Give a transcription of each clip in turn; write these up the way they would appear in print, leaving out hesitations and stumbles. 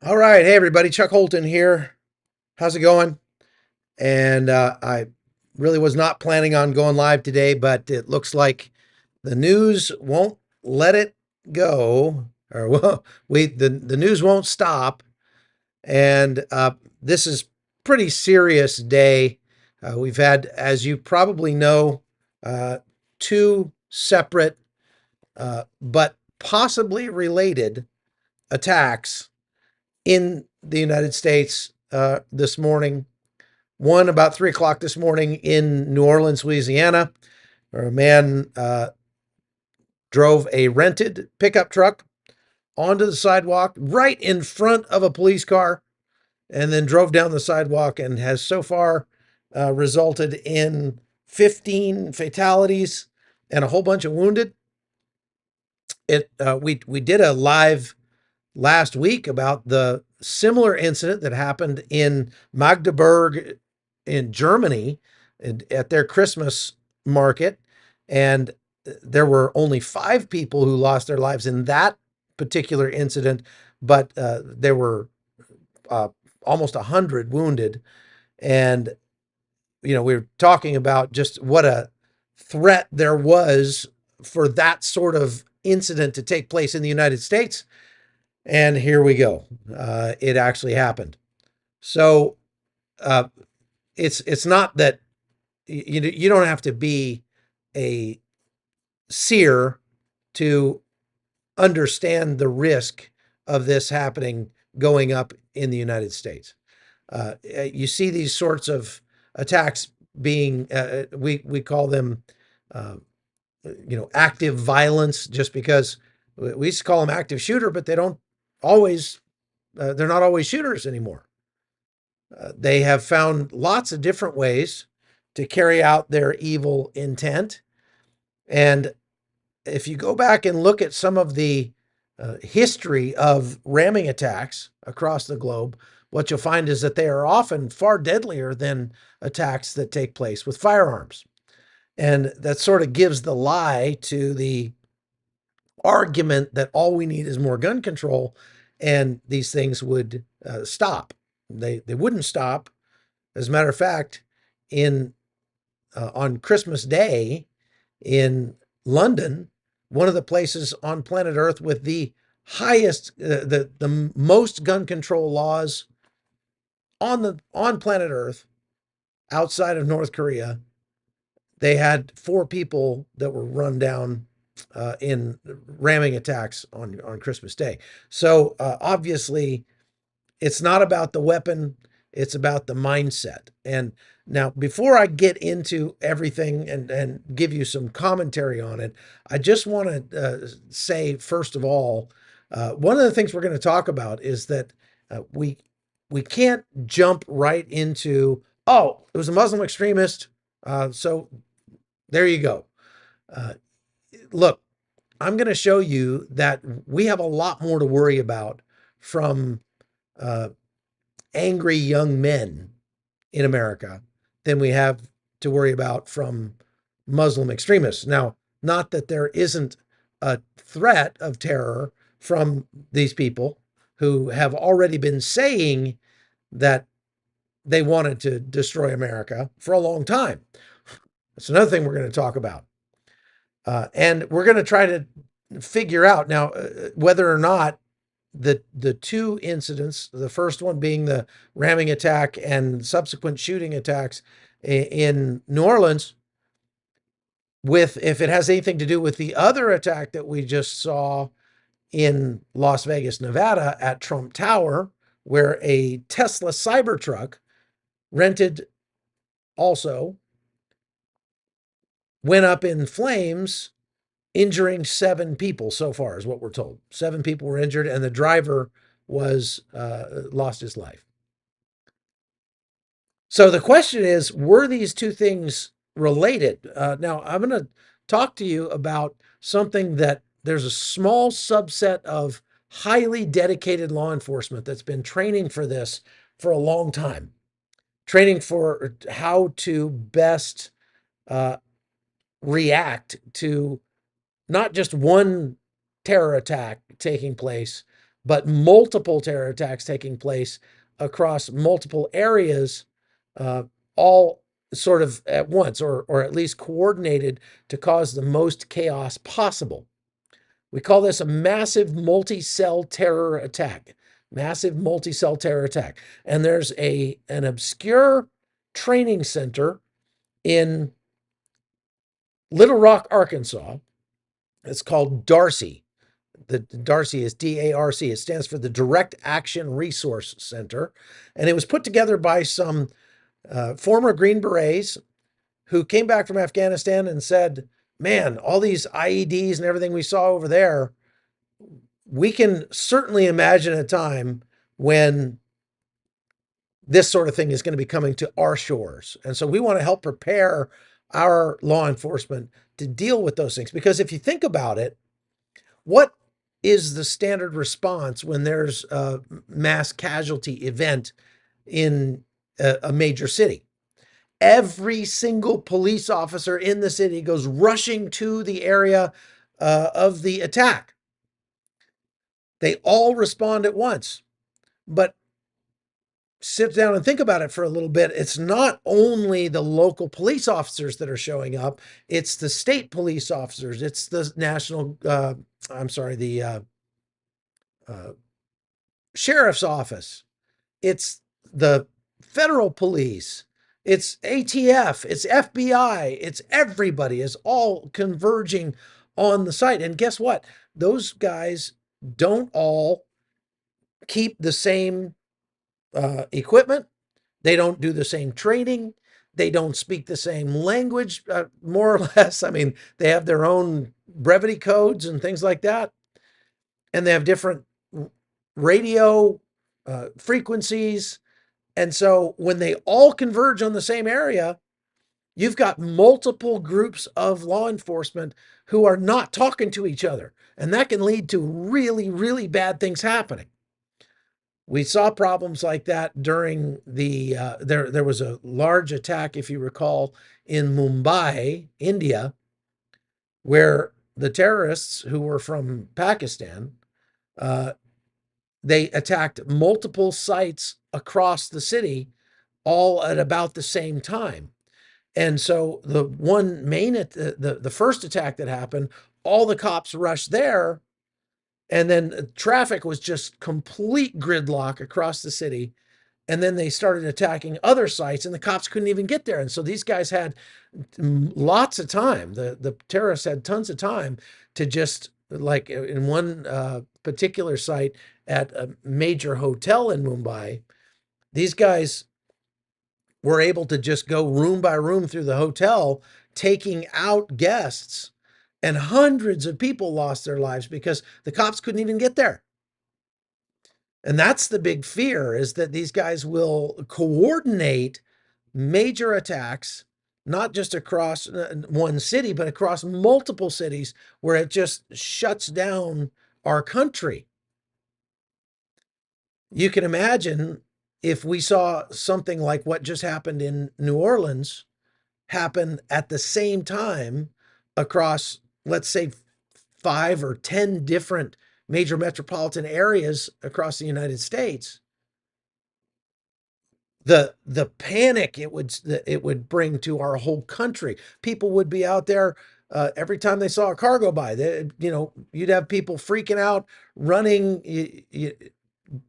All right. Hey, everybody. Chuck Holton here. How's it going? And I really was not planning on going live today, but it looks like the news won't let it go, or well, the news won't stop. And this is pretty serious day. We've had, as you probably know, uh, two separate but possibly related attacks in the United States this morning. One about 3 o'clock this morning in New Orleans, Louisiana, where a man drove a rented pickup truck onto the sidewalk right in front of a police car and then drove down the sidewalk and has so far resulted in 15 fatalities and a whole bunch of wounded. We did a live last week about the similar incident that happened in Magdeburg in Germany at their Christmas market. And there were only 5 people who lost their lives in that particular incident, but there were uh, almost 100 wounded. And, we were talking about just what a threat there was for that sort of incident to take place in the United States. And here we go. It actually happened. So uh, it's not that you don't have to be a seer to understand the risk of this happening going up in the United States. You see these sorts of attacks being we call them uh, active violence, just because we used to call them active shooter, but they don't always they're not always shooters anymore. They have found lots of different ways to carry out their evil intent. And if you go back and look at some of the history of ramming attacks across the globe, what you'll find is that they are often far deadlier than attacks that take place with firearms. And that sort of gives the lie to the argument that all we need is more gun control and these things would stop. They wouldn't stop. As a matter of fact, in on Christmas Day in London, one of the places on planet Earth with the highest, the most gun control laws on planet Earth, outside of North Korea, they had 4 people that were run down in ramming attacks on Christmas Day. So obviously, it's not about the weapon, it's about the mindset. And now, before I get into everything and give you some commentary on it, I just want to say, first of all, one of the things we're going to talk about is that we can't jump right into, oh, it was a Muslim extremist, so there you go. Uh, Look, I'm going to show you that we have a lot more to worry about from uh, angry young men in America than we have to worry about from Muslim extremists. Now, not that there isn't a threat of terror from these people who have already been saying that they wanted to destroy America for a long time. That's another thing we're going to talk about. And we're going to try to figure out now whether or not the two incidents, the first one being the ramming attack and subsequent shooting attacks in New Orleans, with if it has anything to do with the other attack that we just saw in Las Vegas, Nevada at Trump Tower, where a Tesla Cybertruck rented also went up in flames, injuring 7 people so far, is what we're told. 7 people were injured, and the driver was lost his life. So the question is, were these two things related? Now, I'm going to talk to you about something that there's a small subset of highly dedicated law enforcement that's been training for this for a long time, training for how to best uh, react to not just one terror attack taking place, but multiple terror attacks taking place across multiple areas, uh, all sort of at once, or at least coordinated to cause the most chaos possible. We call this a massive multi-cell terror attack. Massive multi-cell terror attack. And there's an obscure training center in Little Rock, Arkansas. It's called Darcy. The Darcy is DARC. It stands for the Direct Action Resource Center. And it was put together by some former Green Berets who came back from Afghanistan and said, man, all these IEDs and everything we saw over there, we can certainly imagine a time when this sort of thing is going to be coming to our shores. And so we want to help prepare our law enforcement to deal with those things. Because if you think about it, what is the standard response when there's a mass casualty event in a major city? Every single police officer in the city goes rushing to the area of the attack. They all respond at once. But sit down and think about it for a little bit. It's not only the local police officers that are showing up, it's the state police officers, it's the uh, sheriff's office, it's the federal police, it's ATF, it's FBI, it's everybody is all converging on the site. And guess what? Those guys don't all keep the same equipment. They don't do the same training. They don't speak the same language, more or less. I mean, they have their own brevity codes and things like that. And they have different radio frequencies. And so when they all converge on the same area, you've got multiple groups of law enforcement who are not talking to each other. And that can lead to really, really bad things happening. We saw problems like that during there was a large attack, if you recall, in Mumbai, India, where the terrorists who were from Pakistan, uh, they attacked multiple sites across the city, all at about the same time. And so the one main the first attack that happened, all the cops rushed there, and then traffic was just complete gridlock across the city. And then they started attacking other sites, and the cops couldn't even get there. And so these guys had lots of time. The terrorists had tons of time to just, like in one particular site at a major hotel in Mumbai, these guys were able to just go room by room through the hotel, taking out guests, and hundreds of people lost their lives because the cops couldn't even get there. And that's the big fear, is that these guys will coordinate major attacks, not just across one city, but across multiple cities, where it just shuts down our country. You can imagine if we saw something like what just happened in New Orleans happen at the same time across, let's say, 5 or 10 different major metropolitan areas across the United States. The panic it would bring to our whole country. People would be out there every time they saw a car go by. You'd have people freaking out, running,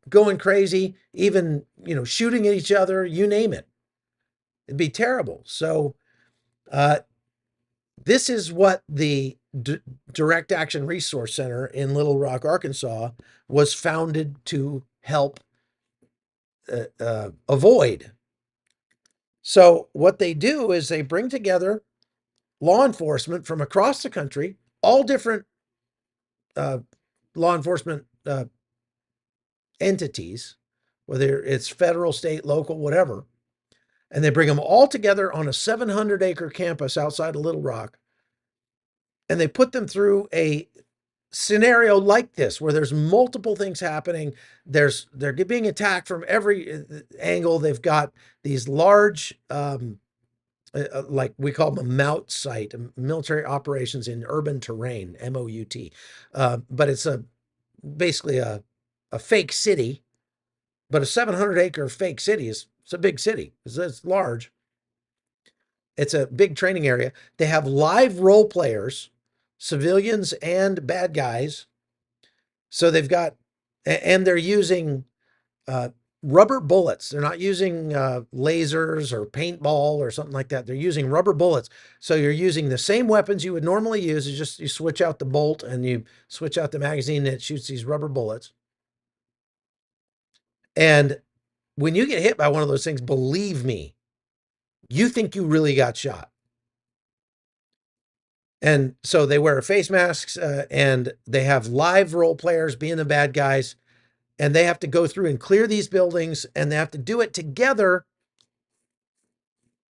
going crazy, even shooting at each other. You name it. It'd be terrible. So this is what the Direct Action Resource Center in Little Rock, Arkansas, was founded to help avoid. So what they do is they bring together law enforcement from across the country, all different law enforcement entities, whether it's federal, state, local, whatever, and they bring them all together on a 700-acre campus outside of Little Rock, and they put them through a scenario like this, where there's multiple things happening. They're being attacked from every angle. They've got these large, like we call them a MOUT site, military operations in urban terrain, MOUT. But it's basically a a fake city, but a 700-acre fake city it's a big city. It's large. It's a big training area. They have live role players, civilians and bad guys. So they've got, and they're using uh, rubber bullets. They're not using lasers or paintball or something like that. They're using rubber bullets. So you're using the same weapons you would normally use. It's just you switch out the bolt and you switch out the magazine and it shoots these rubber bullets. And when you get hit by one of those things, believe me, you think you really got shot. And so they wear face masks and they have live role players being the bad guys. And they have to go through and clear these buildings and they have to do it together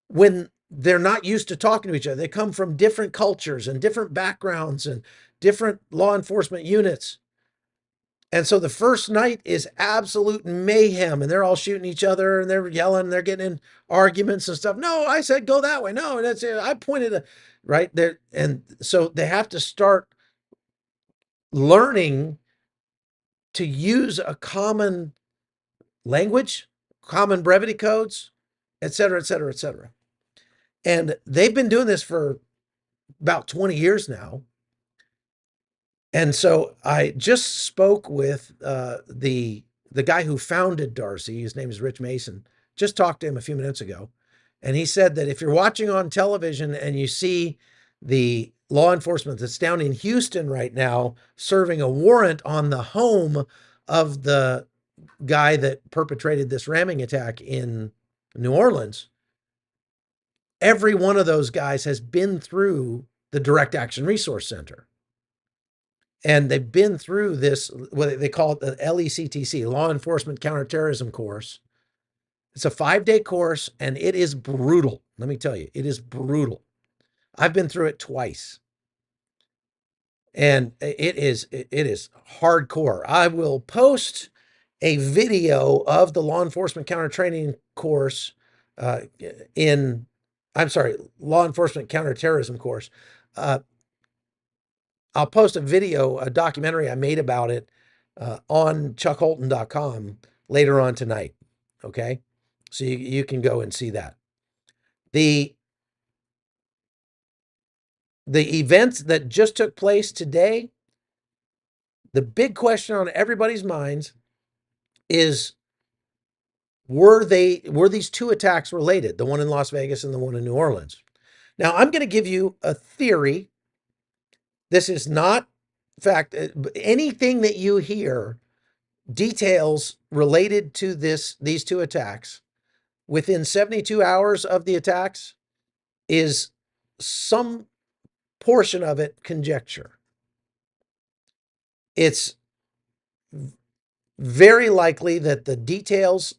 when they're not used to talking to each other. They come from different cultures and different backgrounds and different law enforcement units. And so the first night is absolute mayhem and they're all shooting each other and they're yelling, and they're getting in arguments and stuff. No, I said, go that way. No, that's it. I pointed right there. And so they have to start learning to use a common language, common brevity codes, et cetera, et cetera, et cetera. And they've been doing this for about 20 years now. And so I just spoke with the guy who founded Darcy. His name is Rich Mason. Just talked to him a few minutes ago. And he said that if you're watching on television and you see the law enforcement that's down in Houston right now serving a warrant on the home of the guy that perpetrated this ramming attack in New Orleans, every one of those guys has been through the Direct Action Resource Center. And they've been through this, what they call it the LECTC, Law Enforcement Counterterrorism Course. It's a 5-day course and it is brutal. Let me tell you, it is brutal. I've been through it twice. And it is hardcore. I will post a video of the law enforcement counter training course uh, law enforcement counterterrorism course. I'll post a video, a documentary I made about it on chuckholton.com later on tonight. Okay. So you can go and see that. The events that just took place today, the big question on everybody's minds is, were these two attacks related, the one in Las Vegas and the one in New Orleans? Now, I'm going to give you a theory. This is not fact. Anything that you hear details related to these two attacks within 72 hours of the attacks is some portion of it conjecture. It's very likely that the details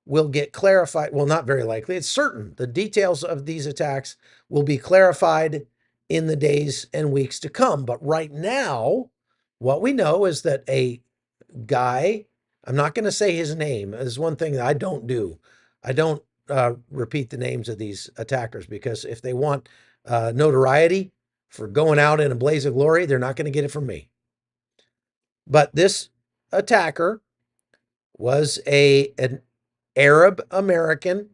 will get clarified. Well, not very likely. It's certain the details of these attacks will be clarified in the days and weeks to come. But right now, what we know is that a guy, I'm not going to say his name, is one thing that I don't do. I don't repeat the names of these attackers because if they want notoriety for going out in a blaze of glory, they're not going to get it from me. But this attacker was an Arab American.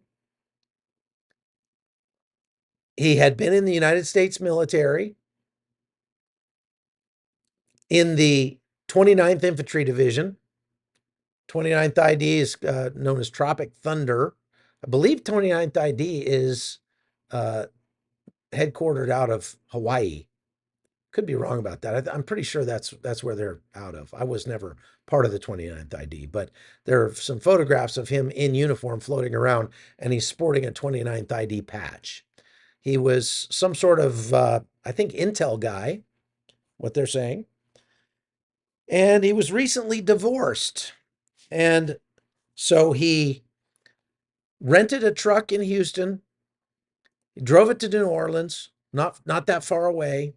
He had been in the United States military in the 29th Infantry Division. 29th ID is known as Tropic Thunder. I believe 29th ID is headquartered out of Hawaii. Could be wrong about that. I'm pretty sure that's where they're out of. I was never part of the 29th ID, but there are some photographs of him in uniform floating around, and he's sporting a 29th ID patch. He was some sort of, I think, intel guy, what they're saying. And he was recently divorced. And so he rented a truck in Houston. He drove it to New Orleans, not that far away.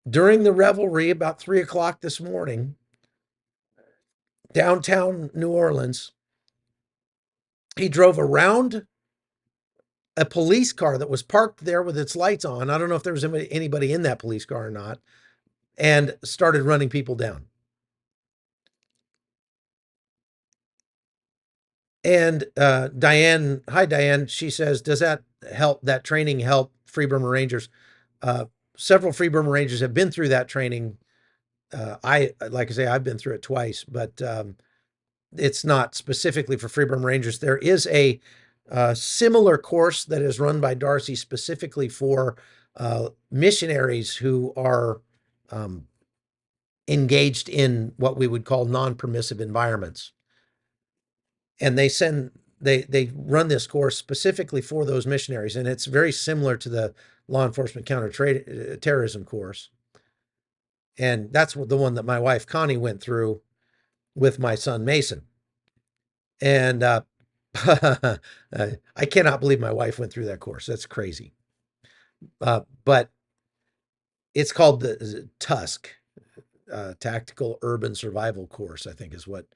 During the revelry, about 3 o'clock this morning, downtown New Orleans, he drove around a police car that was parked there with its lights on. I don't know if there was anybody in that police car or not, and started running people down. And Diane, hi Diane, she says, does that training help Free Burma Rangers? Uh, Several Free Burma Rangers have been through that training. Like I say, I've been through it twice, but it's not specifically for Free Burma Rangers. There is a similar course that is run by Darcy specifically for missionaries who are um, engaged in what we would call non-permissive environments, and they run this course specifically for those missionaries, and it's very similar to the law enforcement terrorism course, and that's the one that my wife Connie went through with my son Mason. And I cannot believe my wife went through that course. That's crazy. But it's called the Tusk, Tactical Urban Survival Course, I think is what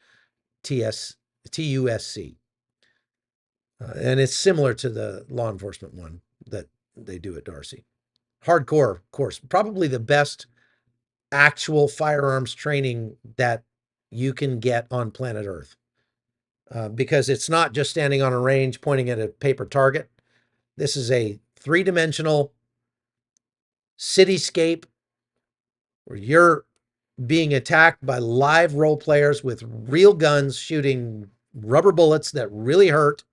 TS TUSC. And it's similar to the law enforcement one that they do at Darcy. Hardcore course, probably the best actual firearms training that you can get on planet Earth. Because it's not just standing on a range pointing at a paper target. This is a three-dimensional cityscape where you're being attacked by live role players with real guns shooting rubber bullets that really hurt.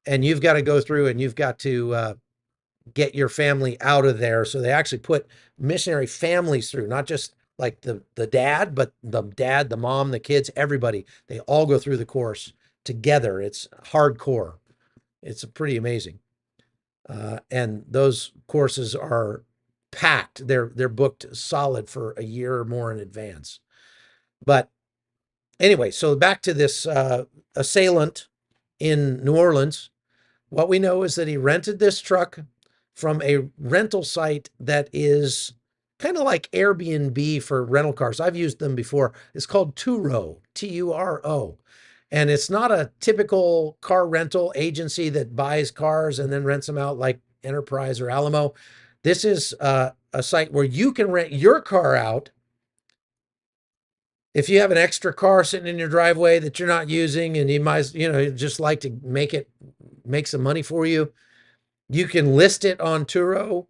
And you've got to go through and you've got to get your family out of there. So they actually put missionary families through, not just like the dad, but the dad, the mom, the kids, everybody. They all go through the course together. It's hardcore. It's pretty amazing. And those courses are packed. They're booked solid for a year or more in advance. But anyway, so back to this assailant in New Orleans. What we know is that he rented this truck from a rental site that is kind of like Airbnb for rental cars. I've used them before. It's called Turo, Turo. And it's not a typical car rental agency that buys cars and then rents them out like Enterprise or Alamo. This is a site where you can rent your car out. If you have an extra car sitting in your driveway that you're not using and you might, just like to make some money for you, you can list it on Turo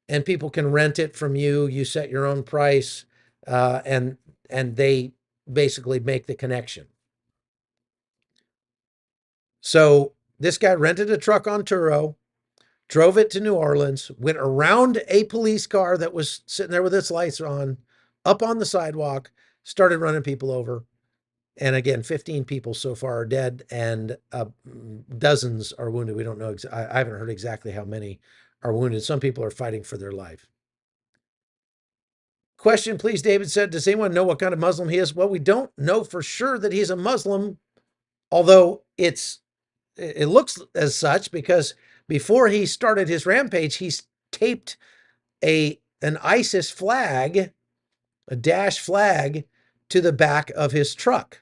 and people can rent it from you. You set your own price, and they basically make the connection. So this guy rented a truck on Turo, drove it to New Orleans, went around a police car that was sitting there with its lights on, up on the sidewalk, started running people over. And again, 15 people so far are dead and dozens are wounded. We don't know. I haven't heard exactly how many are wounded. Some people are fighting for their life. Question, please, David said, does anyone know what kind of Muslim he is? Well, we don't know for sure that he's a Muslim, although it looks as such because before he started his rampage, he's taped an ISIS flag, a Daesh flag, to the back of his truck.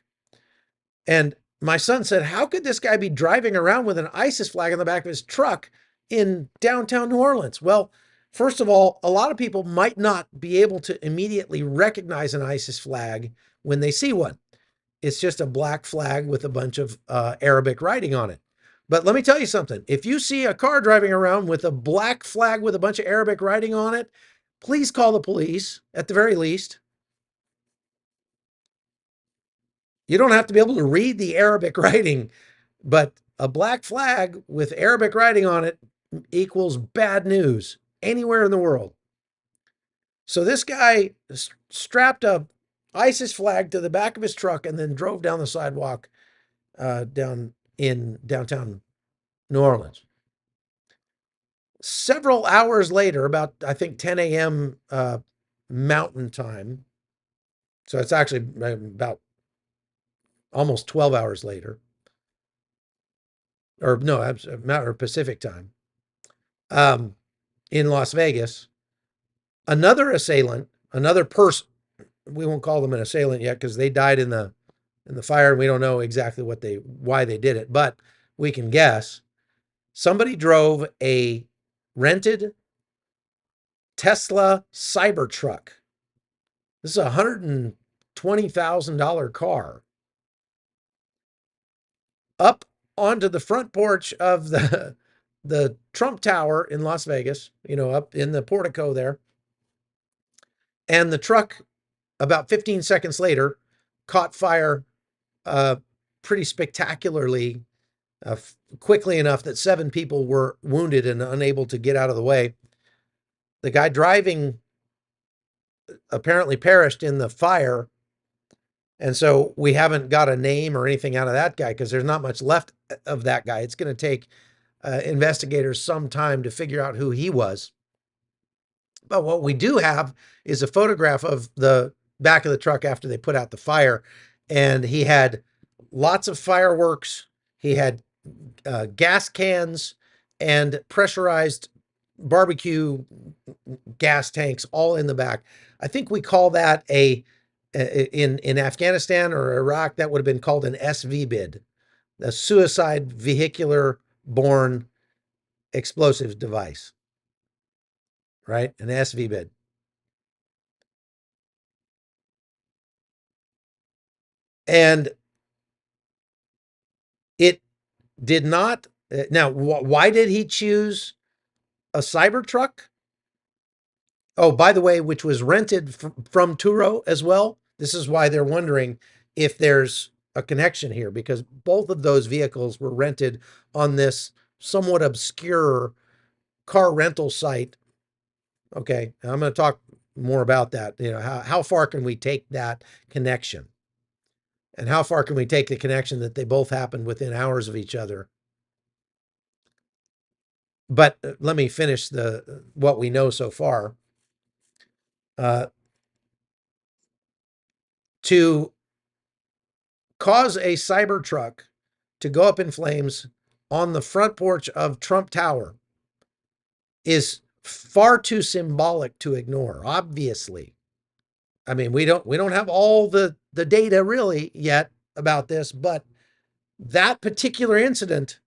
And my son said, how could this guy be driving around with an ISIS flag on the back of his truck in downtown New Orleans? Well, first of all, a lot of people might not be able to immediately recognize an ISIS flag when they see one. It's just a black flag with a bunch of Arabic writing on it. But let me tell you something. If you see a car driving around with a black flag with a bunch of Arabic writing on it, please call the police at the very least. You don't have to be able to read the Arabic writing, but a black flag with Arabic writing on it equals bad news anywhere in the world. So this guy strapped a ISIS flag to the back of his truck and then drove down the sidewalk down in downtown New Orleans. Several hours later, about I think 10 a.m. Mountain time, so it's actually about almost 12 hours later, or no, or Pacific time, in Las Vegas, another assailant, another person, we won't call them an assailant yet because they died in the fire and we don't know exactly why they did it, but we can guess. Somebody drove a rented Tesla Cybertruck. This is a $120,000 car up onto the front porch of the Trump Tower in Las Vegas, up in the portico there. And the truck, about 15 seconds later, caught fire uh, pretty spectacularly, quickly enough that 7 people were wounded and unable to get out of the way. The guy driving apparently perished in the fire. And so we haven't got a name or anything out of that guy because there's not much left of that guy. It's going to take investigators some time to figure out who he was. But what we do have is a photograph of the back of the truck after they put out the fire. And he had lots of fireworks. He had gas cans and pressurized barbecue gas tanks all in the back. I think we call that in Afghanistan or Iraq, that would have been called an SVBID, a suicide vehicular borne explosive device, right? An SVBID. And it did not. Now, why did he choose a Cybertruck? Oh, by the way, which was rented from Turo as well. This is why they're wondering if there's a connection here, because both of those vehicles were rented on this somewhat obscure car rental site. Okay, I'm going to talk more about that. How far can we take that connection? And how far can we take the connection that they both happened within hours of each other? But let me finish what we know so far. To cause a Cybertruck to go up in flames on the front porch of Trump Tower is far too symbolic to ignore, obviously. I mean, we don't have all the data really yet about this, but that particular incident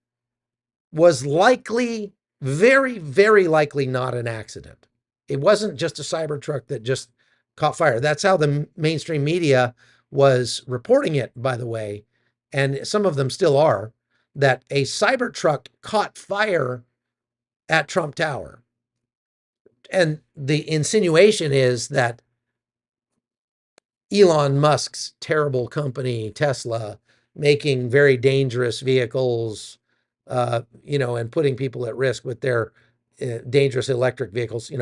was likely, very, very likely not an accident. It wasn't just a Cybertruck that just caught fire. That's how the mainstream media was reporting it, by the way. And some of them still are, that a Cybertruck caught fire at Trump Tower. And the insinuation is that Elon Musk's terrible company, Tesla, making very dangerous vehicles, and putting people at risk with their dangerous electric vehicles,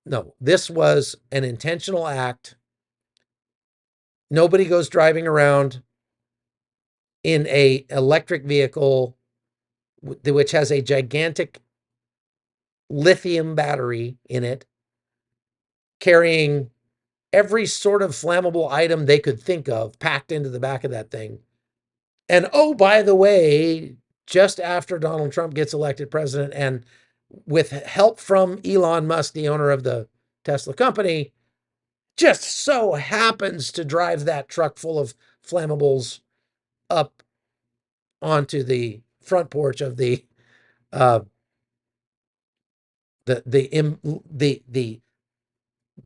no, this was an intentional act. Nobody goes driving around in a electric vehicle which has a gigantic lithium battery in it, carrying every sort of flammable item they could think of packed into the back of that thing. And oh, by the way, just after Donald Trump gets elected president, and with help from Elon Musk, the owner of the Tesla company, just so happens to drive that truck full of flammables up onto the front porch of the uh, the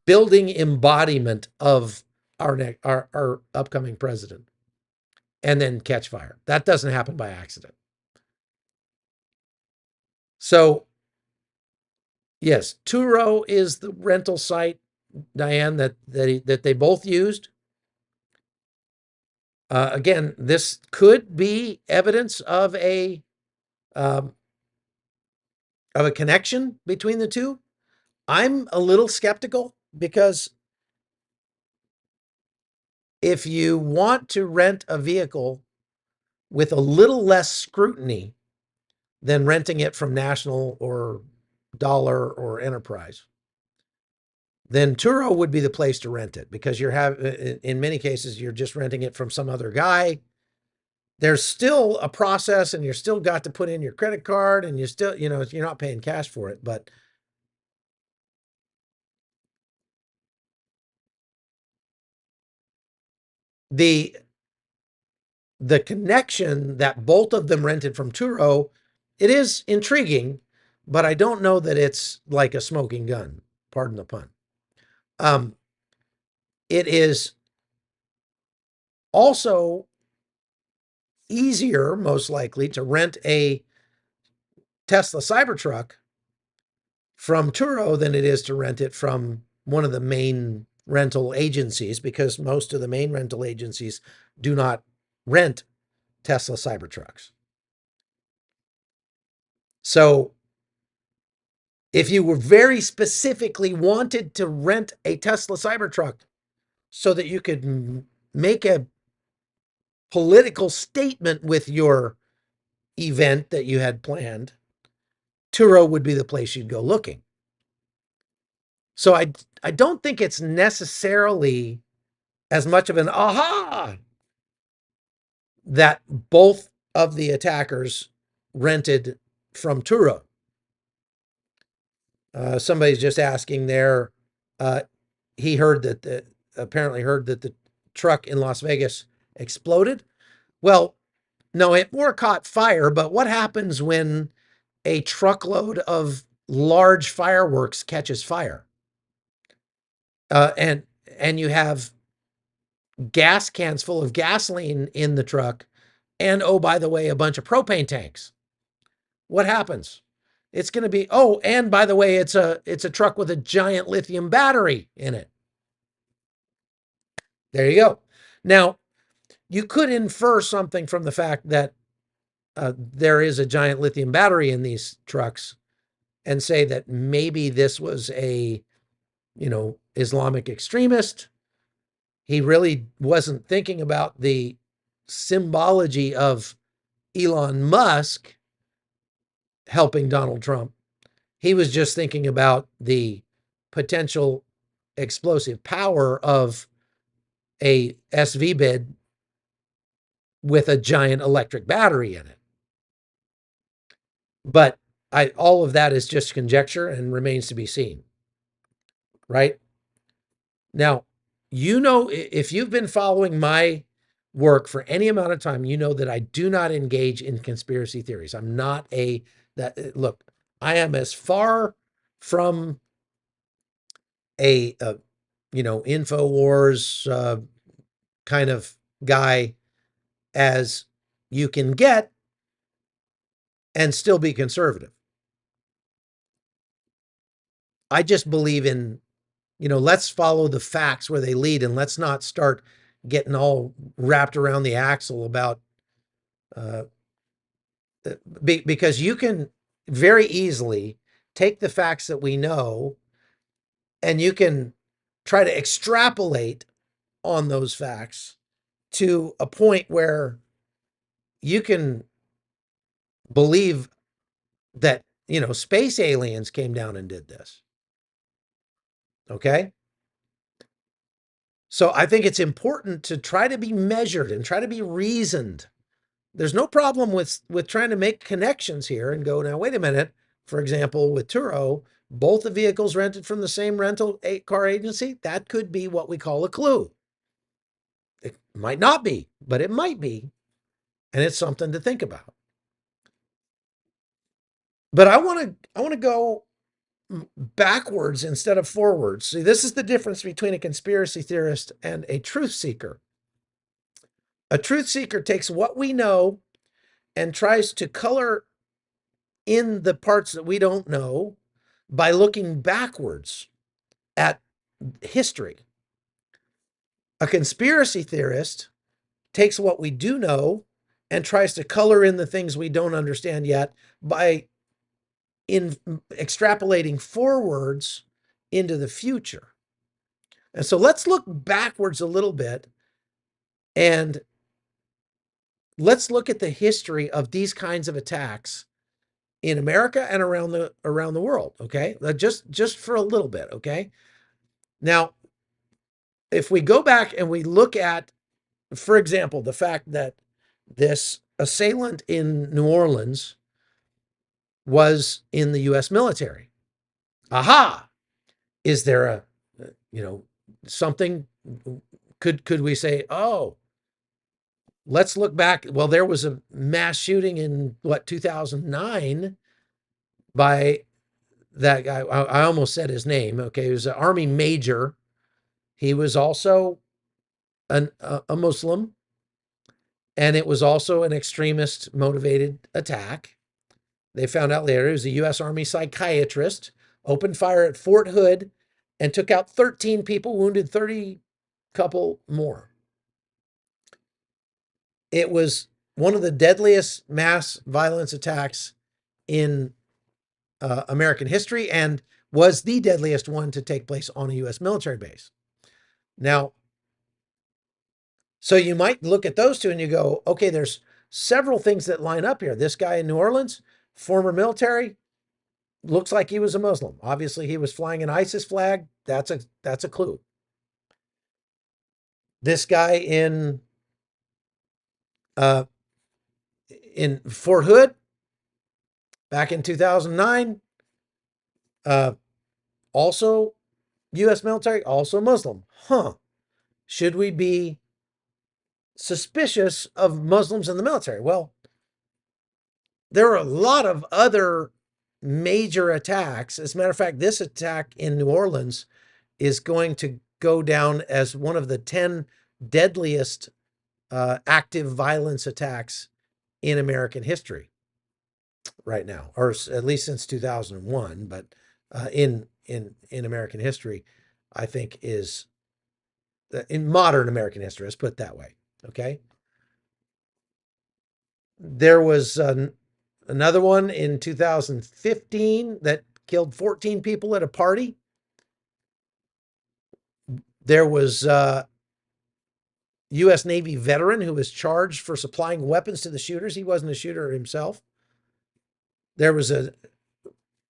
building embodiment of our upcoming president, and then catch fire. That doesn't happen by accident. So yes, Turo is the rental site, Diane, that they both used. Again, this could be evidence of um, a connection between the two. I'm a little skeptical because if you want to rent a vehicle with a little less scrutiny than renting it from National or Dollar or Enterprise, then Turo would be the place to rent it, because in many cases, you're just renting it from some other guy. There's still a process, and you're still got to put in your credit card, and you're not paying cash for it. But the connection that both of them rented from Turo, it is intriguing, but I don't know that it's like a smoking gun. Pardon the pun. It is also easier, most likely, to rent a Tesla Cybertruck from Turo than it is to rent it from one of the main rental agencies, because most of the main rental agencies do not rent Tesla Cybertrucks. So if you were very specifically wanted to rent a Tesla Cybertruck so that you could make a political statement with your event that you had planned, Turo would be the place you'd go looking. So I don't think it's necessarily as much of an aha that both of the attackers rented from Turo. Somebody's just asking there. Uh, he apparently heard that the truck in Las Vegas exploded. Well, no, it more caught fire. But what happens when a truckload of large fireworks catches fire? And you have gas cans full of gasoline in the truck, and oh, by the way, a bunch of propane tanks. What happens? It's going to be, oh, and by the way, it's a truck with a giant lithium battery in it. There you go. Now, you could infer something from the fact that there is a giant lithium battery in these trucks and say that maybe this was a, Islamic extremist. He really wasn't thinking about the symbology of Elon Musk helping Donald Trump. He was just thinking about the potential explosive power of a SV bid with a giant electric battery in it. But all of that is just conjecture and remains to be seen. Right? Now, if you've been following my work for any amount of time, you know that I do not engage in conspiracy theories. I'm not look, I am as far from a InfoWars kind of guy as you can get and still be conservative. I just believe in, let's follow the facts where they lead, and let's not start getting all wrapped around the axle about, because you can very easily take the facts that we know and you can try to extrapolate on those facts to a point where you can believe that, space aliens came down and did this. Okay. So I think it's important to try to be measured and try to be reasoned. There's no problem with trying to make connections here and go, now, wait a minute. For example, with Turo, both the vehicles rented from the same rental car agency. That could be what we call a clue. It might not be, but it might be. And it's something to think about. But I want to go backwards instead of forwards. See, this is the difference between a conspiracy theorist and a truth seeker. A truth seeker takes what we know and tries to color in the parts that we don't know by looking backwards at history. A conspiracy theorist takes what we do know and tries to color in the things we don't understand yet by extrapolating forwards into the future. And so let's look backwards a little bit, and let's look at the history of these kinds of attacks in America and around the world. Okay, just for a little bit. Okay, now if we go back and we look at, for example, the fact that this assailant in New Orleans was in the U.S. military. Aha! Is there a, something? Could we say, oh, let's look back? Well, there was a mass shooting in 2009 by that guy. I almost said his name. Okay, he was an Army major. He was also a Muslim, and it was also an extremist motivated attack. They found out later it was a U.S. Army psychiatrist, opened fire at Fort Hood and took out 13 people, wounded 30 couple more. It was one of the deadliest mass violence attacks in American history and was the deadliest one to take place on a U.S. military base. Now, so you might look at those two and you go, okay, there's several things that line up here. This guy in New Orleans, former military, looks like he was a Muslim. Obviously, he was flying an ISIS flag. That's a clue. This guy uh, in Fort Hood back in 2009, uh, also U.S. military, also Muslim. Huh? Should we be suspicious of Muslims in the military? Well, there are a lot of other major attacks. As a matter of fact, this attack in New Orleans is going to go down as one of the 10 deadliest active violence attacks in American history right now, or at least since 2001. But in American history, I think is in modern American history. Let's put it that way. Okay, there was another one in 2015 that killed 14 people at a party. There was U.S. Navy veteran who was charged for supplying weapons to the shooters. He wasn't a shooter himself. There was a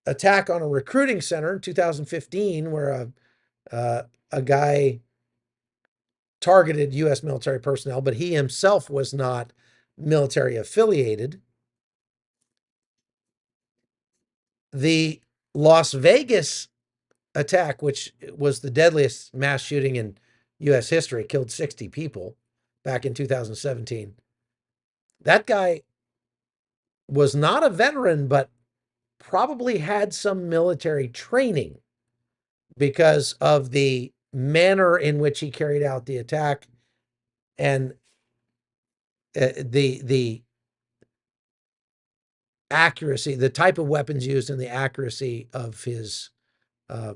attack on a recruiting center in 2015 where a guy targeted U.S. military personnel, but he himself was not military affiliated. The Las Vegas attack, which was the deadliest mass shooting in U.S. history, killed 60 people back in 2017. That guy was not a veteran, but probably had some military training because of the manner in which he carried out the attack and the accuracy, the type of weapons used, and the accuracy of his uh,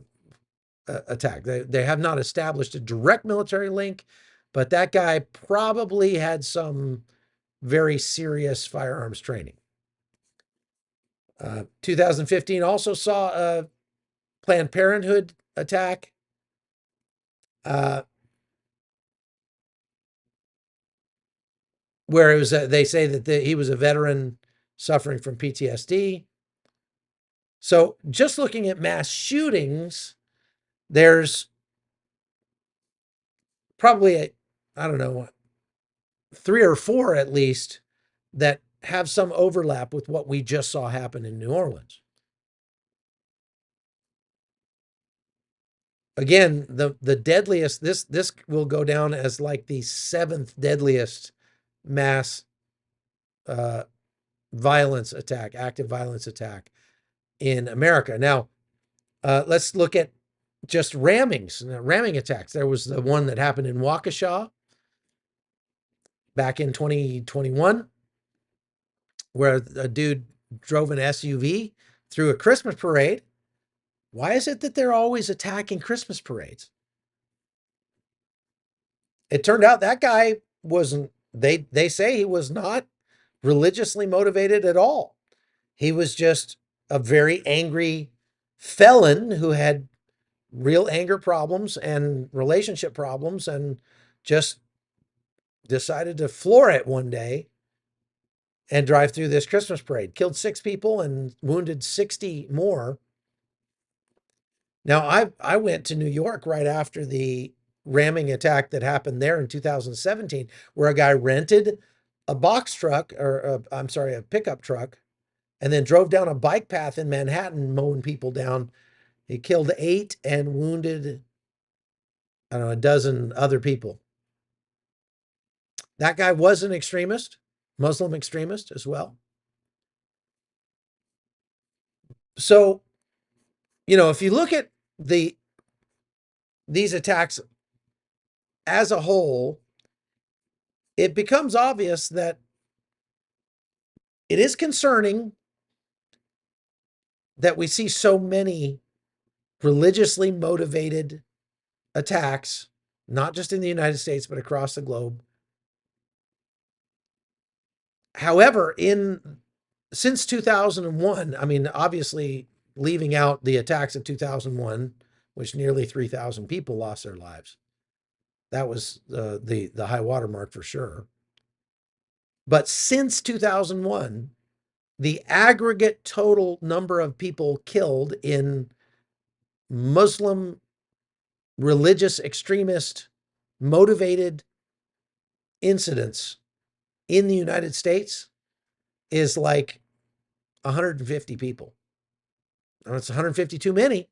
attack. They have not established a direct military link, but that guy probably had some very serious firearms training. 2015 also saw a Planned Parenthood attack. Where it was, they say that he was a veteran suffering from PTSD. So just looking at mass shootings, there's probably, I don't know, 3 or 4 at least that have some overlap with what we just saw happen in New Orleans. Again, the deadliest, this will go down as like the 7th deadliest mass violence attack, active violence attack in America. Now, let's look at just ramming attacks. There was the one that happened in Waukesha back in 2021, where a dude drove an SUV through a Christmas parade. Why is it that they're always attacking Christmas parades? It turned out that guy wasn't, they say he was not religiously motivated at all. He was just a very angry felon who had real anger problems and relationship problems and just decided to floor it one day and drive through this Christmas parade. Killed 6 people and wounded 60 more. Now, I went to New York right after the ramming attack that happened there in 2017, where a guy rented a box truck, or I'm sorry, a pickup truck, and then drove down a bike path in Manhattan, mowing people down. He killed 8 and wounded, I don't know, a dozen other people. That guy was an extremist, Muslim extremist as well. So, if you look at these attacks as a whole, it becomes obvious that it is concerning that we see so many religiously motivated attacks, not just in the United States, but across the globe. However, in since 2001, I mean, obviously leaving out the attacks of 2001, which nearly 3,000 people lost their lives. That was the high water mark for sure. But since 2001, the aggregate total number of people killed in Muslim religious extremist motivated incidents in the United States is like 150 people. Now, it's 150 too many.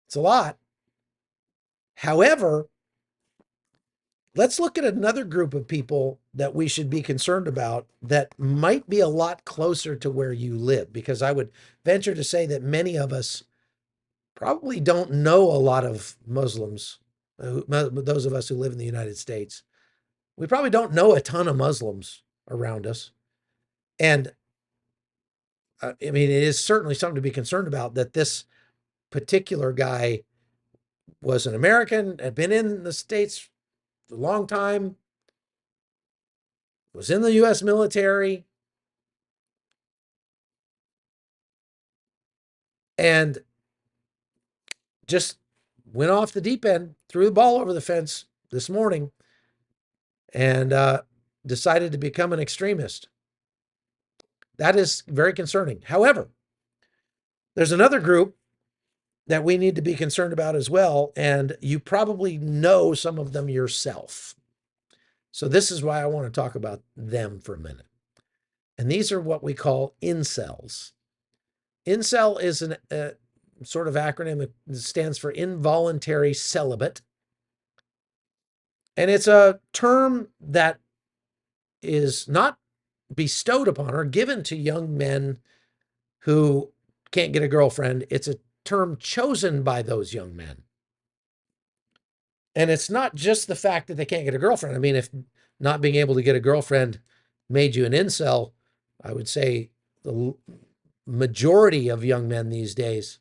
It's a lot. However, let's look at another group of people that we should be concerned about that might be a lot closer to where you live, because I would venture to say that many of us probably don't know a lot of Muslims, those of us who live in the United States. We probably don't know a ton of Muslims around us. And I mean, it is certainly something to be concerned about that this particular guy was an American, had been in the States for a long time, was in the US military, and just went off the deep end, threw the ball over the fence this morning, and decided to become an extremist. That is very concerning. However, there's another group that we need to be concerned about as well, and you probably know some of them yourself. So this is why I want to talk about them for a minute. And these are what we call incels. Incel is a sort of acronym that stands for involuntary celibate. And it's a term that is not bestowed upon or given to young men who can't get a girlfriend. It's a term chosen by those young men. And it's not just the fact that they can't get a girlfriend. I mean, if not being able to get a girlfriend made you an incel, I would say the majority of young men these days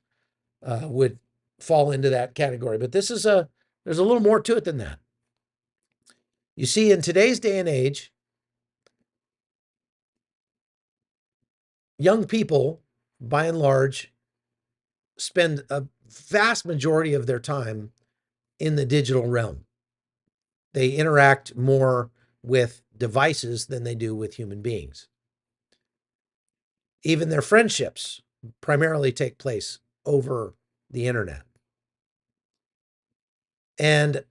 would fall into that category. But there's a little more to it than that. You see, in today's day and age, young people, by and large, spend a vast majority of their time in the digital realm. They interact more with devices than they do with human beings. Even their friendships primarily take place over the internet. And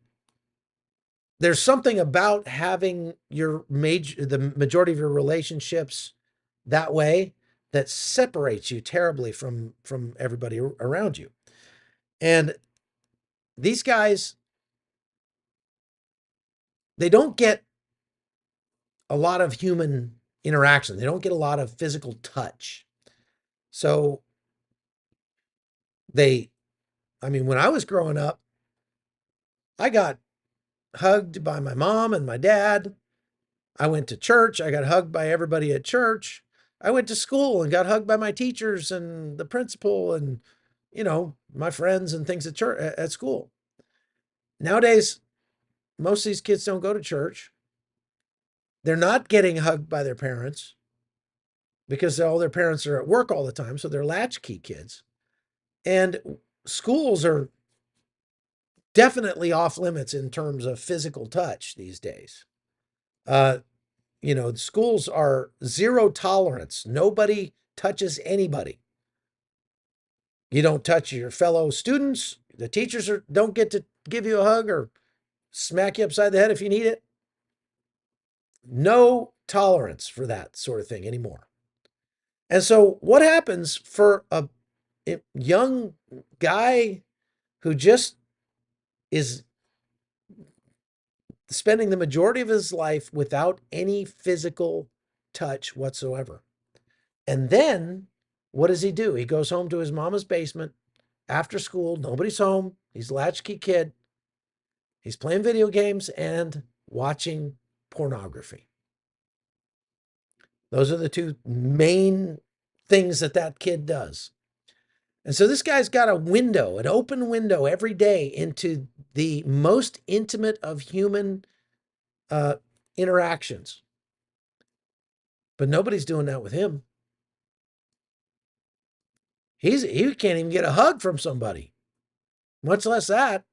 there's something about having the majority of your relationships that way that separates you terribly from everybody around you. And these guys, they don't get a lot of human interaction. They don't get a lot of physical touch. So when I was growing up, I got hugged by my mom and my dad. I went to church. I got hugged by everybody at church. I went to school and got hugged by my teachers and the principal and, my friends and things at school. Nowadays, most of these kids don't go to church. They're not getting hugged by their parents because all their parents are at work all the time. So they're latchkey kids. And schools are definitely off limits in terms of physical touch these days. Schools are zero tolerance. Nobody touches anybody. You don't touch your fellow students. The teachers don't get to give you a hug or smack you upside the head if you need it. No tolerance for that sort of thing anymore. And so what happens for a young guy who just is spending the majority of his life without any physical touch whatsoever? And then what does he do? He goes home to his mama's basement after school. Nobody's home. He's a latchkey kid. He's playing video games and watching pornography. Those are the two main things that that kid does. And so this guy's got a window, an open window every day into the most intimate of human uh, interactions. But nobody's doing that with him. He can't even get a hug from somebody, much less that.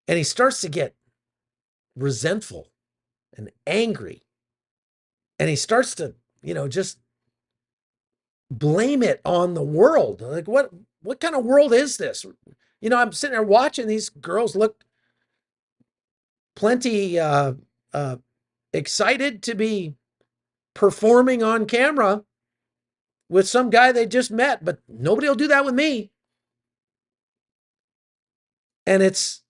And he starts to get resentful and angry. And he starts to, just blame it on the world. Like, what kind of world is this? I'm sitting there watching these girls look plenty uh, excited to be performing on camera with some guy they just met, but nobody will do that with me. And it's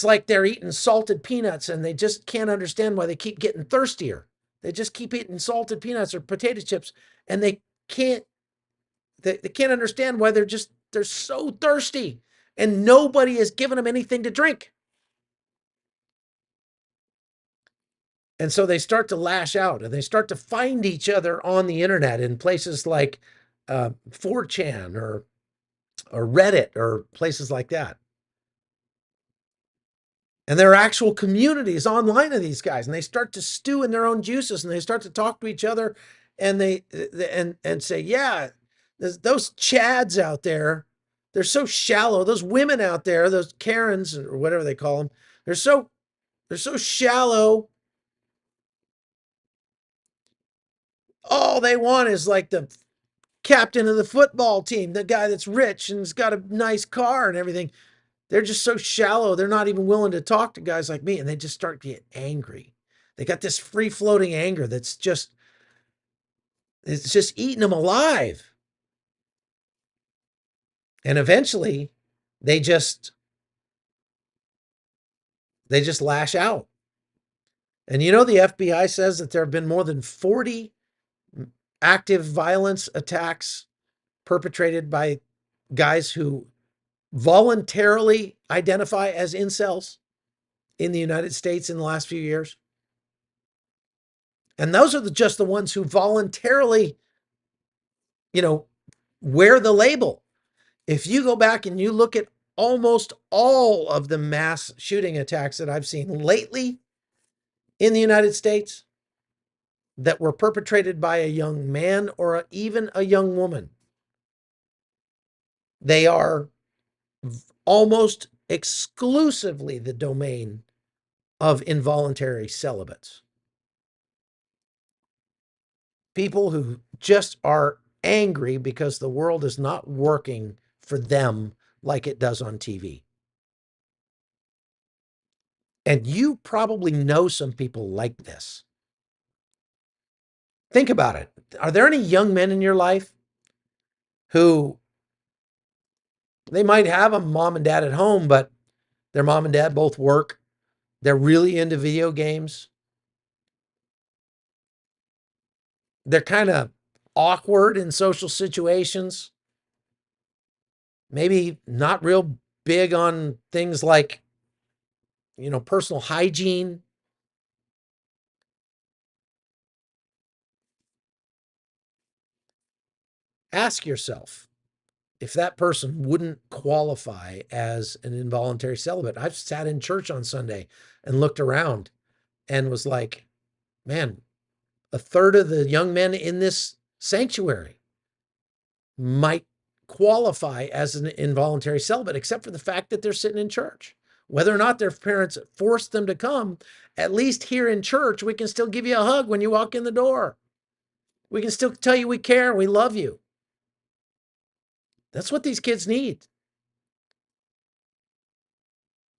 like they're eating salted peanuts and they just can't understand why they keep getting thirstier. They just keep eating salted peanuts or potato chips, and they can't understand why they're so thirsty, and nobody is giving them anything to drink. And so they start to lash out and they start to find each other on the internet in places like 4chan or Reddit or places like that. And there are actual communities online of these guys, and they start to stew in their own juices, and they start to talk to each other, and they and say, yeah, those Chads out there, they're so shallow. Those women out there, those Karens or whatever they call them, they're so shallow. All they want is like the captain of the football team, the guy that's rich and has got a nice car and everything. They're just so shallow. They're not even willing to talk to guys like me. And they just start to get angry. They got this free floating anger it's just eating them alive. And eventually they just lash out. And the FBI says that there have been more than 40 active violence attacks perpetrated by guys who voluntarily identify as incels in the United States in the last few years. And those are just the ones who voluntarily, wear the label. If you go back and you look at almost all of the mass shooting attacks that I've seen lately in the United States that were perpetrated by a young man or even a young woman, they are almost exclusively the domain of involuntary celibates. People who just are angry because the world is not working for them like it does on TV. And you probably know some people like this. Think about it. Are there any young men in your life who they might have a mom and dad at home, but their mom and dad both work? They're really into video games. They're kind of awkward in social situations. Maybe not real big on things like, personal hygiene. Ask yourself if that person wouldn't qualify as an involuntary celibate. I've sat in church on Sunday and looked around and was like, man, a third of the young men in this sanctuary might qualify as an involuntary celibate, except for the fact that they're sitting in church. Whether or not their parents forced them to come, at least here in church, we can still give you a hug when you walk in the door. We can still tell you we care and we love you. That's what these kids need.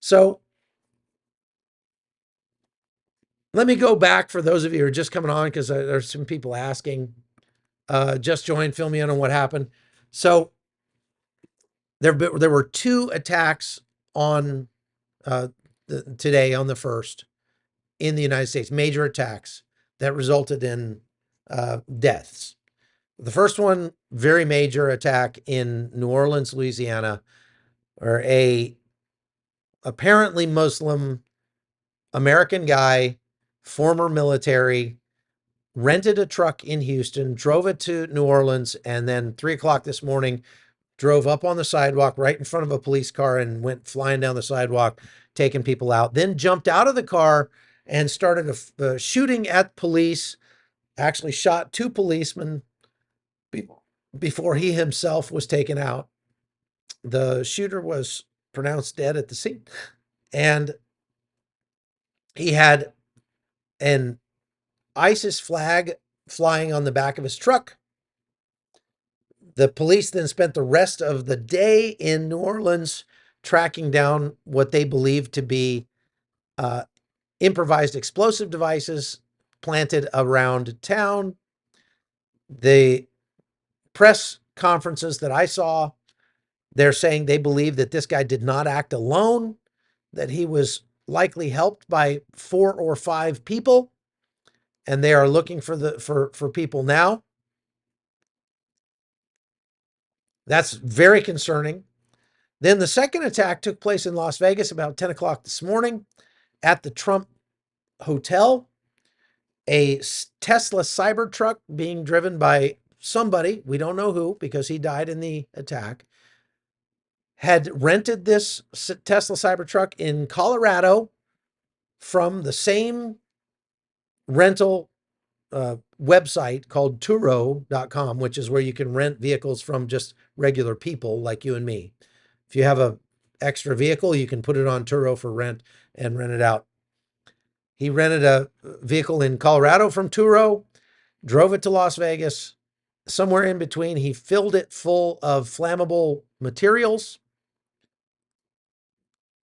So let me go back for those of you who are just coming on, because there's some people asking. Just joined, fill me in on what happened. So there were 2 attacks on today on the 1st in the United States, major attacks that resulted in deaths. The first one, very major attack in New Orleans, Louisiana, where a apparently Muslim American guy, former military, rented a truck in Houston, drove it to New Orleans, and then 3 o'clock this morning drove up on the sidewalk right in front of a police car and went flying down the sidewalk, taking people out. Then jumped out of the car and started a shooting at police. Actually, shot two policemen before he himself was taken out. The shooter was pronounced dead at the scene, and he had an ISIS flag flying on the back of his truck. The police then spent the rest of the day in New Orleans tracking down what they believed to be improvised explosive devices planted around town. The press conferences that I saw, they're saying they believe that this guy did not act alone, that he was likely helped by 4 or 5 people, and they are looking for people now. That's very concerning. Then the second attack took place in Las Vegas about 10 o'clock this morning at the Trump Hotel. A Tesla Cybertruck being driven by somebody, we don't know who because he died in the attack, had rented this Tesla Cybertruck in Colorado from the same rental website called Turo.com, which is where you can rent vehicles from just regular people like you and me. If you have a extra vehicle, you can put it on Turo for rent and rent it out. He rented a vehicle in Colorado from Turo, drove it to Las Vegas. Somewhere in between, he filled it full of flammable materials,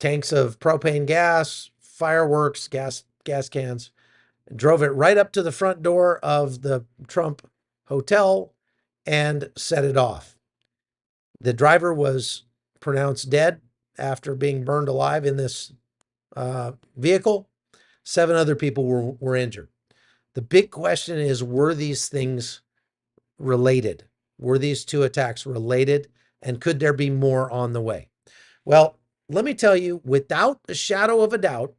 tanks of propane gas, fireworks, gas cans, drove it right up to the front door of the Trump Hotel and set it off. The driver was pronounced dead after being burned alive in this vehicle. 7 other people were injured. The big question is, were these things related? Were these 2 attacks related? And could there be more on the way? Well, let me tell you, without a shadow of a doubt,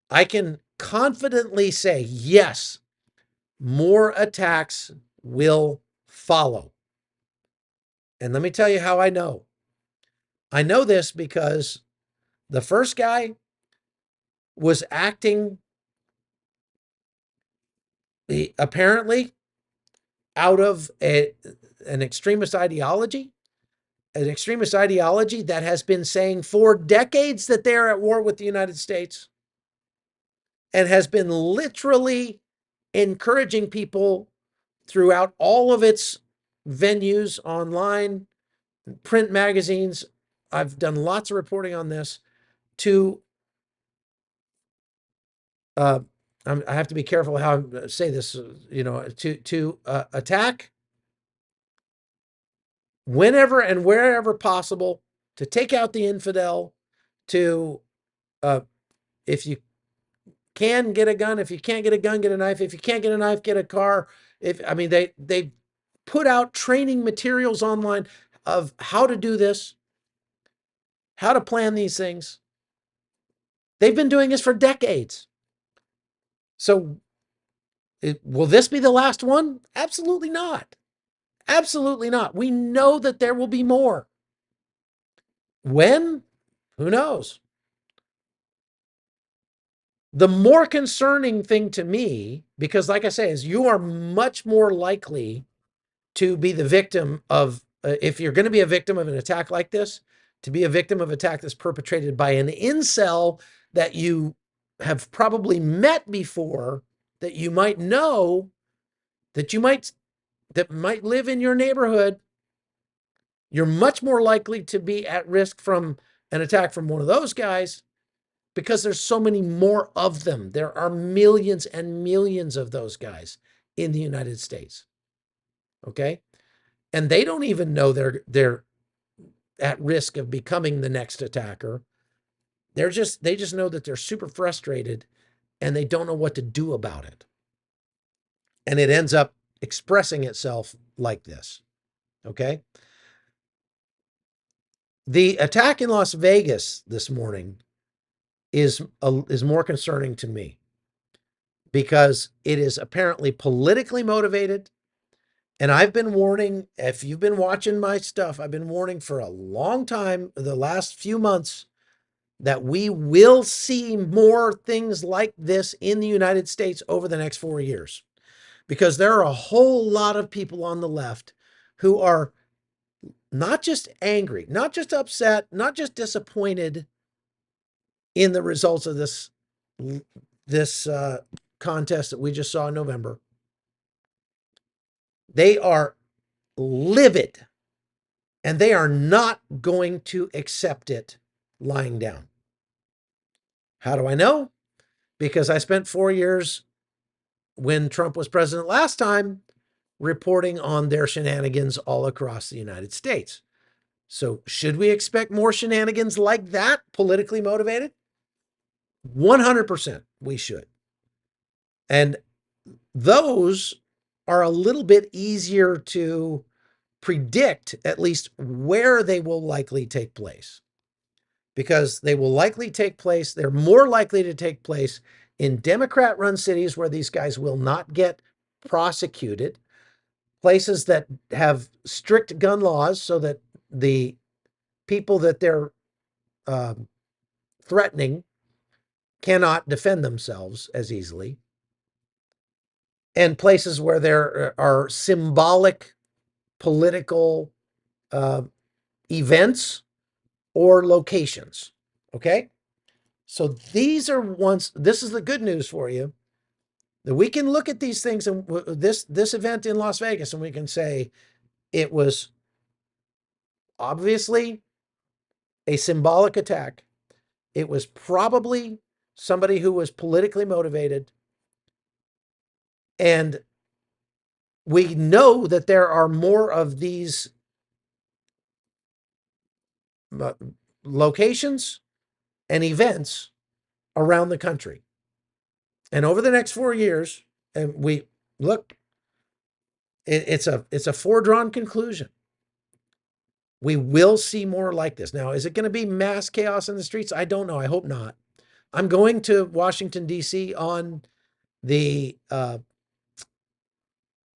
I can confidently say, yes, more attacks will follow. And let me tell you how I know. I know this because the first guy was acting apparently out of an extremist ideology that has been saying for decades that they're at war with the United States and has been literally encouraging people throughout all of its venues, online, print magazines. I've done lots of reporting on this to, I have to be careful how I say this, to attack whenever and wherever possible, to take out the infidel, to, if you can get a gun, if you can't get a gun, get a knife. If you can't get a knife, get a car. They put out training materials online of how to do this, how to plan these things. They've been doing this for decades. So will this be the last one? Absolutely not. Absolutely not. We know that there will be more. When? Who knows? The more concerning thing to me, because like I say, is you are much more likely to be the victim of, if you're going to be a victim of an attack like this, to be a victim of attack that's perpetrated by an incel that you have probably met before, that you might know, that might live in your neighborhood. You're much more likely to be at risk from an attack from one of those guys because there's so many more of them. There are millions and millions of those guys in the United States. Okay? And they don't even know they're at risk of becoming the next attacker. They just know that they're super frustrated and they don't know what to do about it. And it ends up expressing itself like this. Okay? The attack in Las Vegas this morning is more concerning to me because it is apparently politically motivated. And I've been warning, if you've been watching my stuff, I've been warning for a long time, the last few months, that we will see more things like this in the United States over the next 4 years. Because there are a whole lot of people on the left who are not just angry, not just upset, not just disappointed in the results of this contest that we just saw in November. They are livid, and they are not going to accept it lying down. How do I know? Because I spent 4 years when Trump was president last time reporting on their shenanigans all across the United States. So should we expect more shenanigans like that, politically motivated? 100% we should. And those are a little bit easier to predict, at least where they will likely take place, because they will likely take place, they're more likely to take place in Democrat-run cities where these guys will not get prosecuted, places that have strict gun laws so that the people that they're threatening cannot defend themselves as easily, and places where there are symbolic political events or locations. Okay? So these are ones, this is the good news for you, that we can look at these things and this event in Las Vegas, and we can say it was obviously a symbolic attack. It was probably somebody who was politically motivated. And we know that there are more of these locations and events around the country. And over the next 4 years, and we look, it's a foredrawn conclusion. We will see more like this. Now, is it going to be mass chaos in the streets? I don't know. I hope not. I'm going to Washington, D.C. on the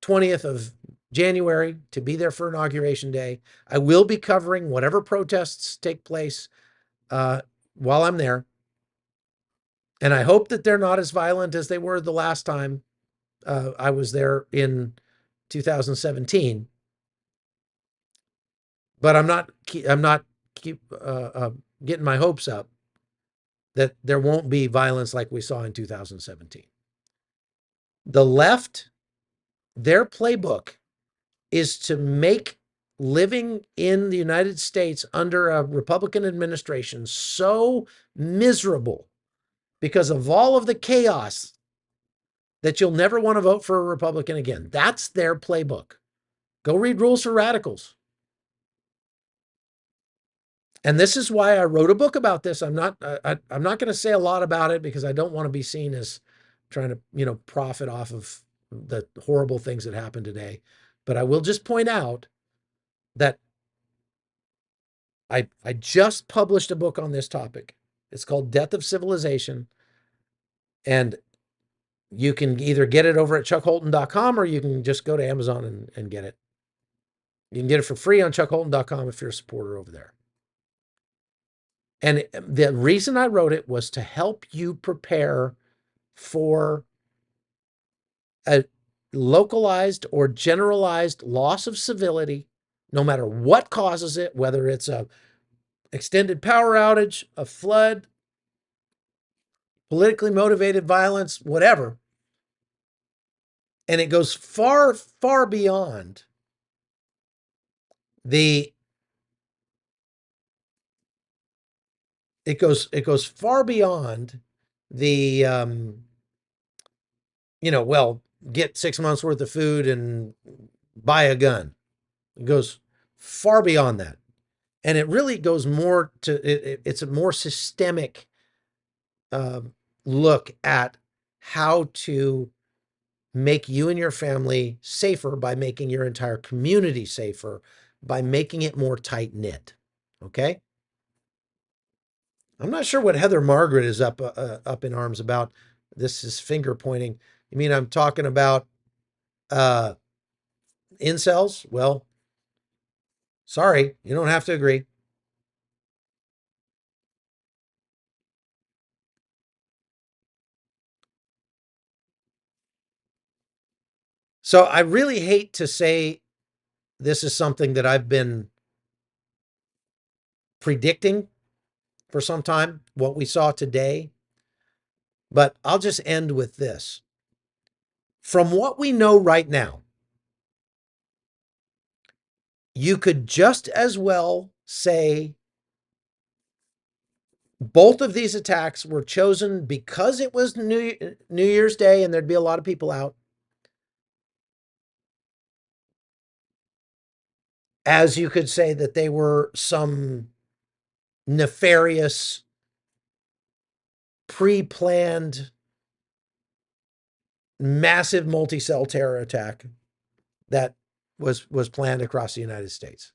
20th of January to be there for Inauguration Day. I will be covering whatever protests take place while I'm there. And I hope that they're not as violent as they were the last time I was there in 2017. But I'm not getting my hopes up that there won't be violence like we saw in 2017. The left, their playbook is to make living in the United States under a Republican administration so miserable because of all of the chaos that you'll never want to vote for a Republican again. That's their playbook. Go read Rules for Radicals. And this is why I wrote a book about this. I'm not going to say a lot about it because I don't want to be seen as trying to, profit off of the horrible things that happened today. But I will just point out that I just published a book on this topic. It's called Death of Civilization. And you can either get it over at chuckholton.com or you can just go to Amazon and get it. You can get it for free on chuckholton.com if you're a supporter over there. And the reason I wrote it was to help you prepare for a localized or generalized loss of civility, no matter what causes it, whether it's a extended power outage, a flood, politically motivated violence, whatever. And it goes far, far beyond it goes far beyond the get 6 months worth of food and buy a gun. It goes far beyond that. And it really goes more to, it's a more systemic look at how to make you and your family safer by making your entire community safer, by making it more tight-knit. Okay? I'm not sure what Heather Margaret is up in arms about. This is finger pointing. You mean I'm talking about uh, incels? Well, sorry, you don't have to agree. So I really hate to say this is something that I've been predicting for some time, what we saw today, but I'll just end with this. From what we know right now, you could just as well say both of these attacks were chosen because it was New Year's Day and there'd be a lot of people out, as you could say that they were some nefarious, pre-planned, massive multi-cell terror attack that was planned across the United States.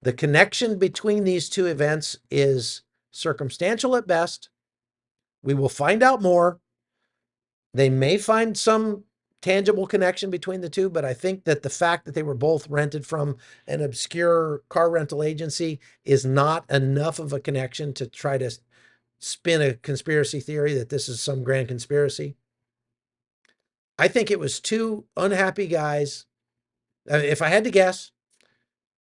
The connection between these two events is circumstantial at best. We will find out more. They may find some tangible connection between the two, but I think that the fact that they were both rented from an obscure car rental agency is not enough of a connection to try to spin a conspiracy theory that this is some grand conspiracy. I think it was two unhappy guys. If I had to guess,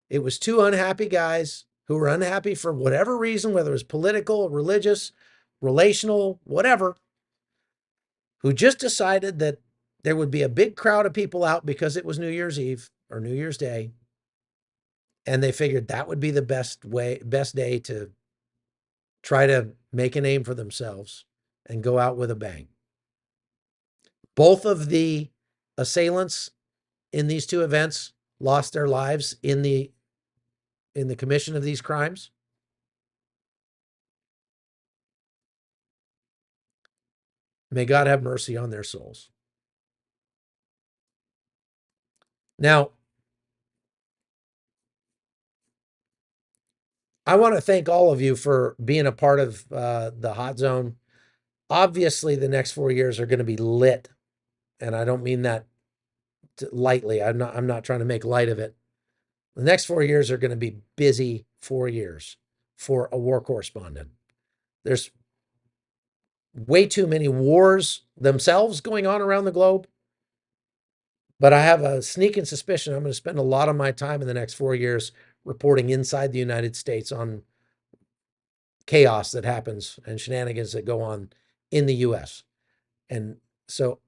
it was two unhappy guys who were unhappy for whatever reason, whether it was political, religious, relational, whatever, who just decided that there would be a big crowd of people out because it was New Year's Eve or New Year's Day. And they figured that would be the best day to try to make a name for themselves and go out with a bang. Both of the assailants in these two events lost their lives in the commission of these crimes. May God have mercy on their souls. Now, I want to thank all of you for being a part of the Hot Zone. Obviously, the next 4 years are going to be lit, and I don't mean that lightly. I'm not trying to make light of it. The next 4 years are going to be busy 4 years for a war correspondent. There's way too many wars themselves going on around the globe, but I have a sneaking suspicion I'm going to spend a lot of my time in the next 4 years reporting inside the United States on chaos that happens and shenanigans that go on in the US. And so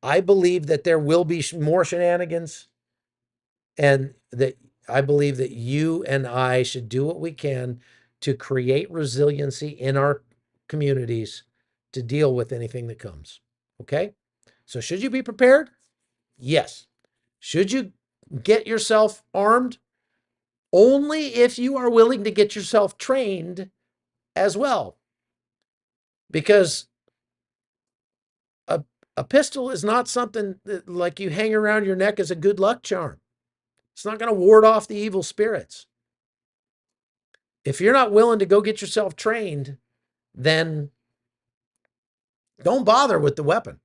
I believe that there will be more shenanigans, and that I believe that you and I should do what we can to create resiliency in our communities to deal with anything that comes. Okay? So should you be prepared? Yes. Should you get yourself armed? Only if you are willing to get yourself trained as well. Because a, a pistol is not something that, like, you hang around your neck as a good luck charm. It's not going to ward off the evil spirits. If you're not willing to go get yourself trained, then don't bother with the weapon.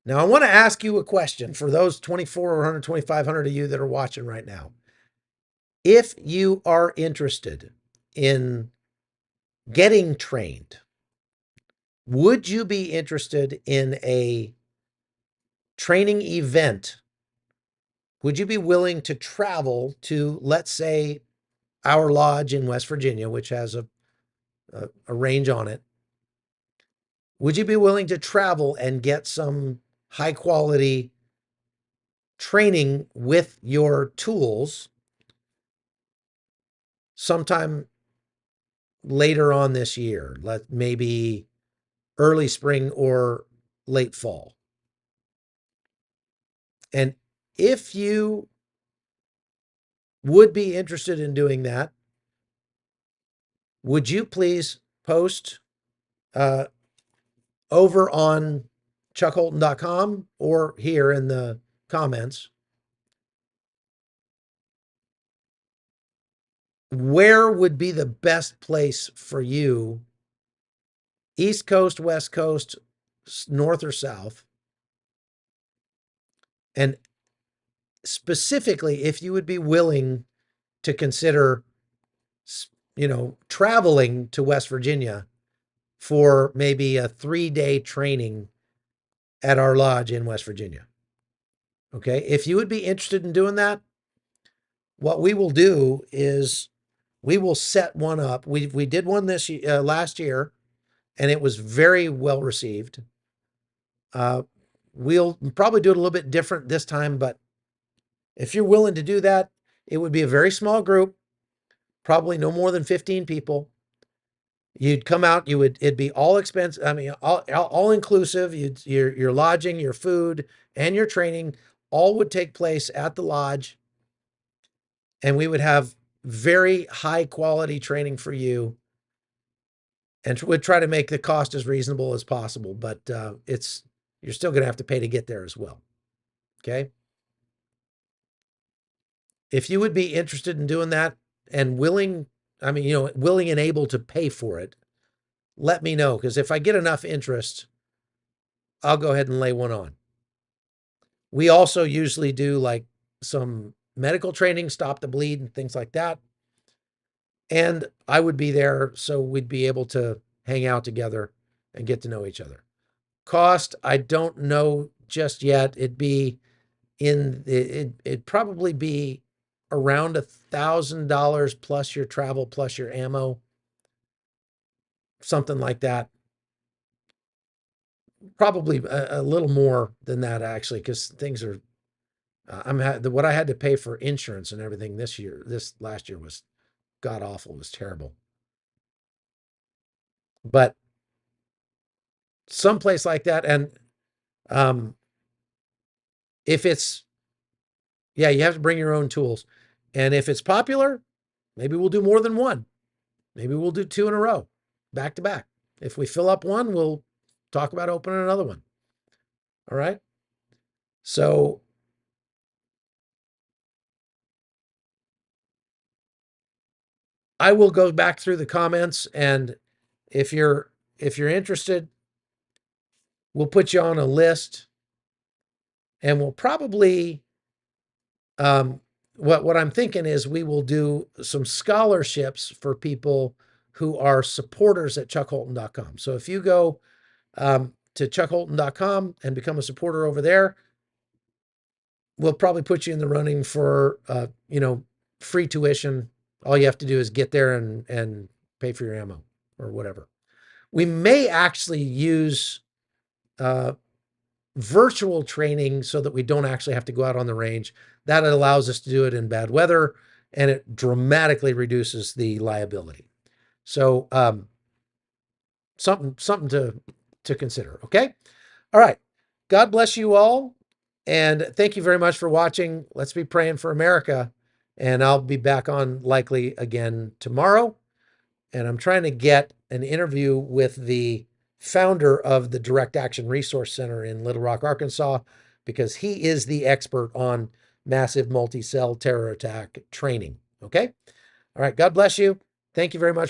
Now, I want to ask you a question for those 24 or 100, 2,500 of you that are watching right now. If you are interested in getting trained, would you be interested in a training event? Would you be willing to travel to, let's say, our lodge in West Virginia, which has a range on it? Would you be willing to travel and get some high quality training with your tools sometime later on this year, maybe early spring or late fall? And if you would be interested in doing that, would you please post uh, over on chuckholton.com or here in the comments where would be the best place for you, East Coast, West Coast, North or South? And specifically, if you would be willing to consider, traveling to West Virginia for maybe a 3-day training at our lodge in West Virginia. Okay. If you would be interested in doing that, what we will do is we will set one up. We did one last year, and it was very well received. We'll probably do it a little bit different this time, but if you're willing to do that, it would be a very small group, probably no more than 15 people. You'd come out, it'd be all expense. I mean, all inclusive. Your lodging, your food, and your training all would take place at the lodge, and we would have very high quality training for you, and would try to make the cost as reasonable as possible. But you're still going to have to pay to get there as well. Okay. If you would be interested in doing that and willing, willing and able to pay for it, let me know, because if I get enough interest, I'll go ahead and lay one on. We also usually do like some medical training, stop the bleed, and things like that. And I would be there, so we'd be able to hang out together and get to know each other. Cost, I don't know just yet. It'd probably be around $1,000 plus your travel, plus your ammo, something like that. Probably a little more than that, actually, because things are. What I had to pay for insurance and everything this last year was god awful. It was terrible. But someplace like that, and um, if it's, yeah, you have to bring your own tools, and if it's popular, maybe we'll do more than one. Maybe we'll do two in a row, back to back. If we fill up one, we'll talk about opening another one. All right. So I will go back through the comments, and if you're interested, we'll put you on a list, and we'll probably um, what I'm thinking is we will do some scholarships for people who are supporters at chuckholton.com. So if you go to chuckholton.com and become a supporter over there, we'll probably put you in the running for free tuition. All you have to do is get there and pay for your ammo or whatever. We may actually use virtual training so that we don't actually have to go out on the range. That allows us to do it in bad weather, and it dramatically reduces the liability. So something to consider. Okay. All right. God bless you all. And thank you very much for watching. Let's be praying for America. And I'll be back on likely again tomorrow. And I'm trying to get an interview with the founder of the Direct Action Resource Center in Little Rock, Arkansas, because he is the expert on massive multi-cell terror attack training. Okay. All right. God bless you. Thank you very much for